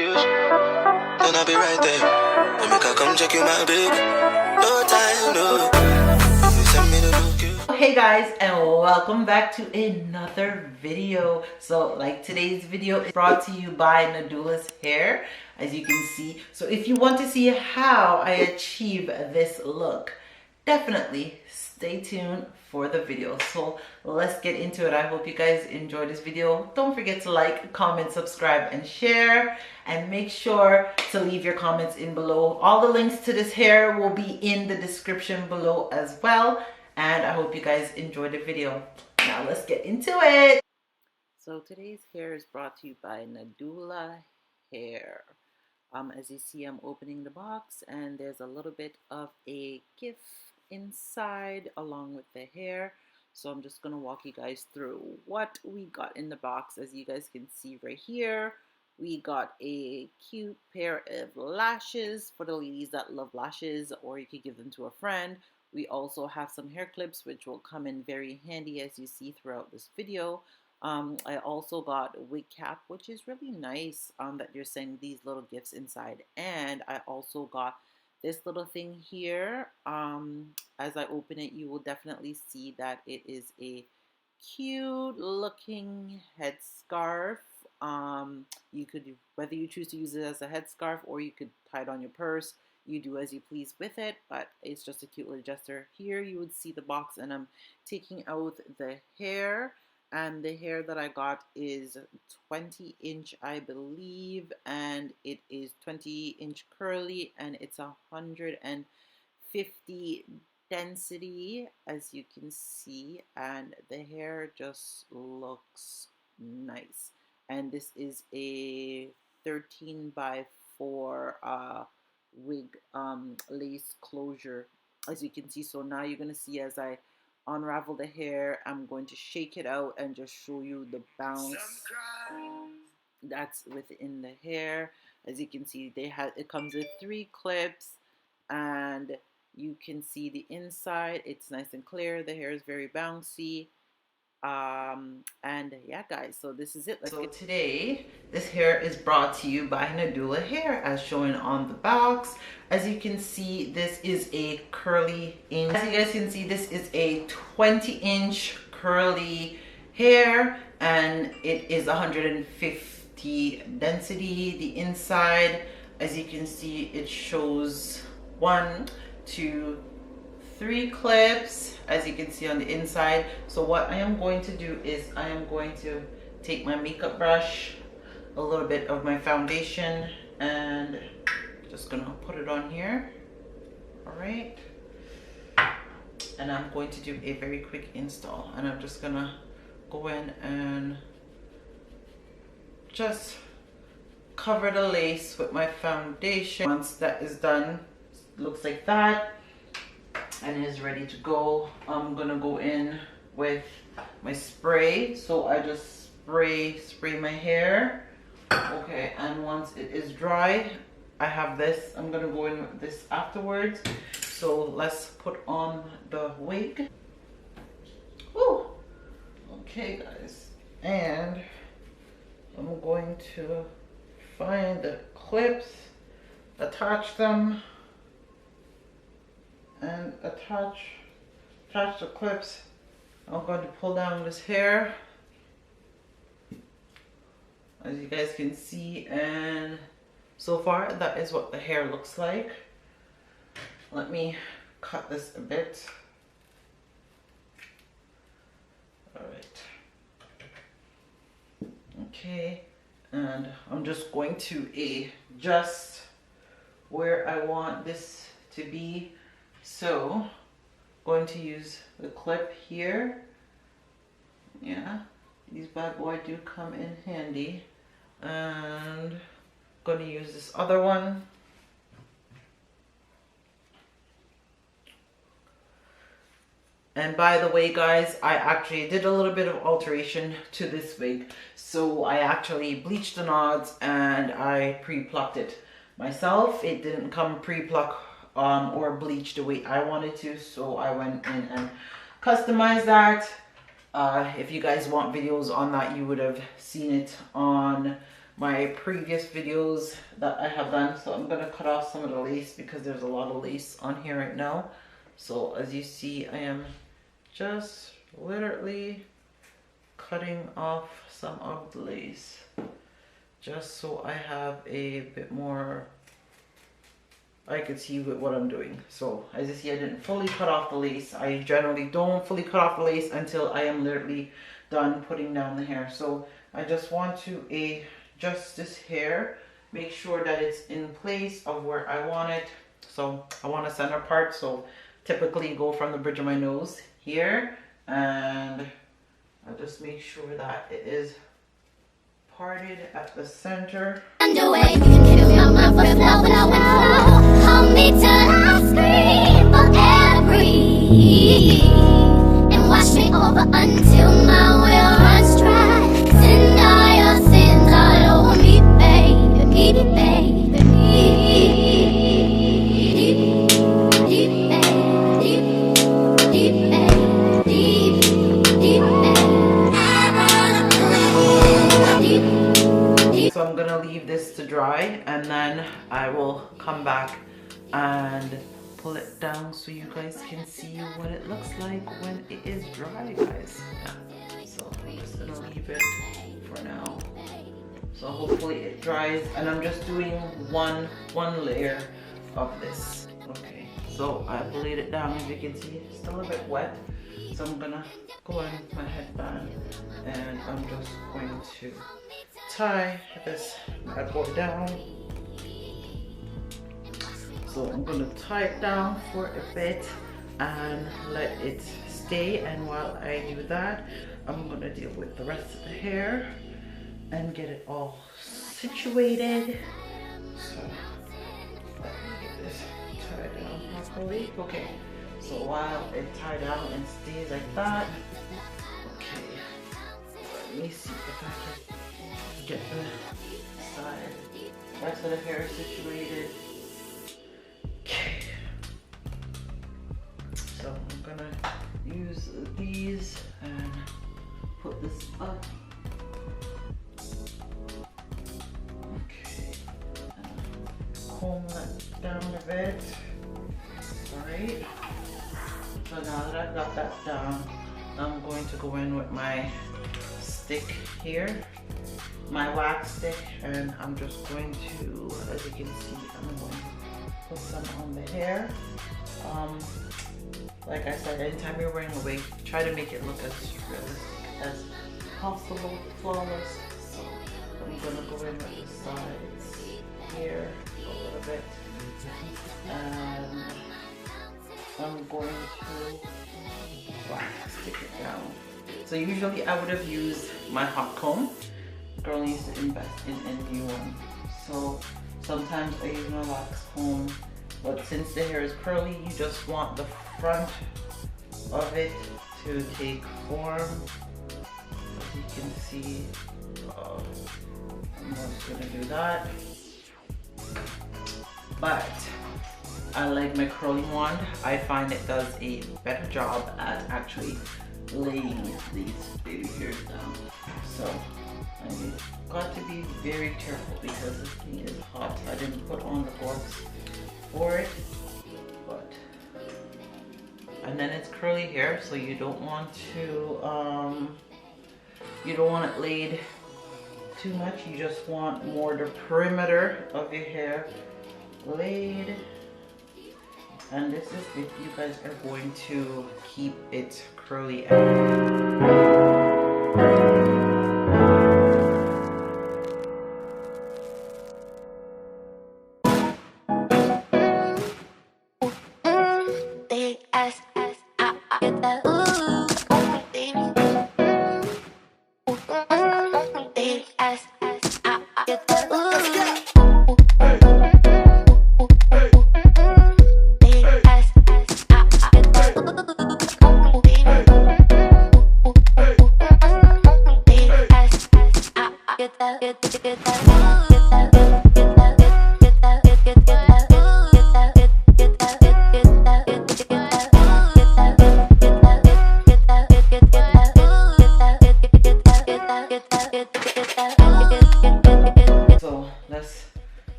location, then I'll be right there. Let me come check you, my baby. No time, no. You send me the location. Hey guys, and welcome back to another video. So like today's video is brought to you by Nadula's hair, as you can see. So if you want to see how I achieve this look, definitely stay tuned for the video. So let's get into it. I hope you guys enjoy this video. Don't forget to like, comment, subscribe, and share, and make sure to leave your comments in below. All the links to this hair will be in the description below as well. And I hope you guys enjoy the video. Now let's get into it. So today's hair is brought to you by Nadulahair. As you see, I'm opening the box and there's a little bit of a gift inside along with the hair. So I'm just going to walk you guys through what we got in the box. As you guys can see right here, we got a cute pair of lashes for the ladies that love lashes, or you could give them to a friend. We also have some hair clips which will come in very handy, as you see throughout this video. I also got a wig cap, which is really nice that you're sending these little gifts inside. And I also got this little thing here. As I open it, you will definitely see that it is a cute looking headscarf. You could, whether you choose to use it as a headscarf or you could tie it on your purse, you do as you please with it, but it's just a cute little gesture. Here you would see the box, and I'm taking out the hair, and the hair that I got is 20 inch, I believe, and it is 20 inch curly, and it's 150 density, as you can see, and the hair just looks nice. And this is a 13 by 4 wig lace closure, as you can see. So now you're going to see, as I unravel the hair, I'm going to shake it out and just show you the bounce that's within the hair. As you can see, it comes with 3 clips, and you can see the inside. It's nice and clear. The hair is very bouncy. And yeah guys, so this is it. So today this hair is brought to you by Nadulahair, as shown on the box. As you can see, this is a curly inch. As you guys can see, this is a 20 inch curly hair, and it is 150 density. The inside, as you can see, it shows 1, 2, 3 clips, as you can see on the inside. So what I am going to do is I am going to take my makeup brush, a little bit of my foundation, and just gonna put it on here. All right, and I'm going to do a very quick install, and I'm just gonna go in and just cover the lace with my foundation. Once that is done, looks like that, and is ready to go. I'm gonna go in with my spray. So I just spray my hair. Okay, and once it is dry, I have this. I'm gonna go in with this afterwards. So let's put on the wig. Woo! Okay guys, and I'm going to find the clips, attach them, and attach the clips. I'm going to pull down this hair, as you guys can see, and so far that is what the hair looks like. Let me cut this a bit. All right. Okay, and I'm just going to adjust where I want this to be. So, going to use the clip here. Yeah, these bad boys do come in handy. And going to use this other one. And by the way guys, I actually did a little bit of alteration to this wig. So I actually bleached the knots and I pre-plucked it myself. It didn't come pre-plucked or bleached the way I wanted to, so I went in and customized that. If you guys want videos on that, you would have seen it on my previous videos that I have done. So I'm gonna cut off some of the lace because there's a lot of lace on here right now. So as you see, I am just literally cutting off some of the lace just so I have a bit more, I could see what I'm doing. So as you see, I didn't fully cut off the lace. I generally don't fully cut off the lace until I am literally done putting down the hair. So I just want to adjust this hair, make sure that it's in place of where I want it. So I want a center part, so typically go from the bridge of my nose here, and I just make sure that it is parted at the center. Underway, you can kill my first love when I went slow. Hold me till I scream for air breathe, and wash me over until my will runs dry. Send all your sins all over me, baby, baby, baby. So I'm gonna leave this to dry, and then I will come back and pull it down so you guys can see what it looks like when it is dry, guys. Yeah. So I'm just gonna leave it for now. So hopefully it dries, and I'm just doing one layer of this. Okay, so I've laid it down. As you can see, it's still a bit wet. So I'm gonna go in with my headband, and I'm just going to tie this bad boy down. So I'm gonna tie it down for a bit and let it stay, and while I do that, I'm gonna deal with the rest of the hair and get it all situated. So let me get this tied down properly. Okay, so while it tied down and stays like that, okay, let me see if I can get the side, rest of the hair situated. Okay, so I'm gonna use these and put this up. Okay, comb that down a bit. Alright, so now that I've got that down, I'm going to go in with my stick here, my wax stick, and I'm just going to, as you can see, I'm going to put some on the hair. Like I said, anytime you're wearing a wig, try to make it look as realistic as possible, flawless. So I'm gonna go in with the sides here a little bit, and I'm going to stick it down. So usually I would have used my hot comb. Girl needs to invest in a new one. So sometimes I use my wax comb, but since the hair is curly, you just want the front of it to take form. As you can see, I'm just gonna do that. But I like my curling wand. I find it does a better job at actually laying these baby hairs down. So I've got to be very careful because this thing is hot. I didn't put on the gloves for it, but, and then it's curly hair, so you don't want to, you don't want it laid too much. You just want more the perimeter of your hair laid. And this is if you guys are going to keep it curly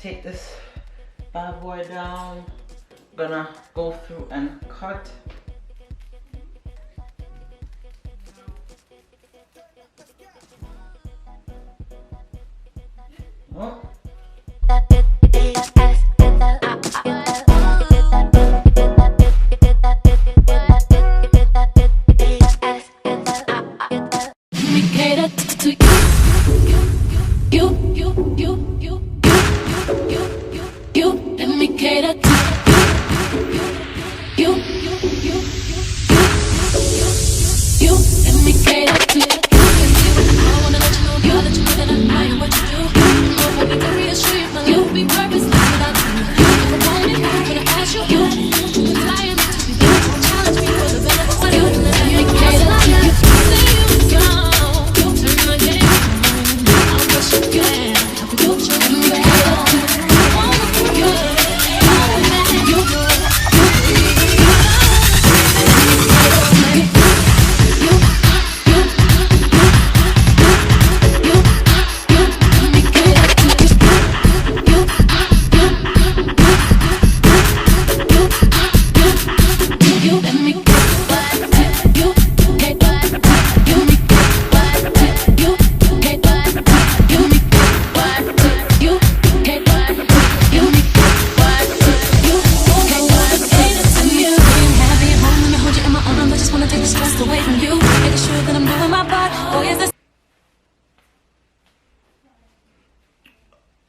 take this bad boy down. Gonna go through and cut. Oh.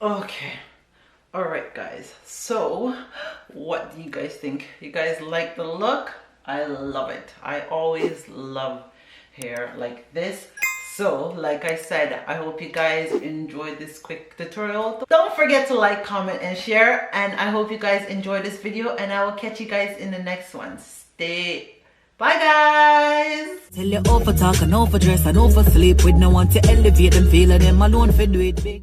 Okay, all right guys, so what do you guys think? You guys like the look? I love it. I always love hair like this. So like I said, I hope you guys enjoyed this quick tutorial. Don't forget to like, comment, and share, and I hope you guys enjoyed this video, and I will catch you guys in the next one. Bye guys. Tell you over talk and over dress and over sleep with no one to elevate them, feeling them alone for do it big.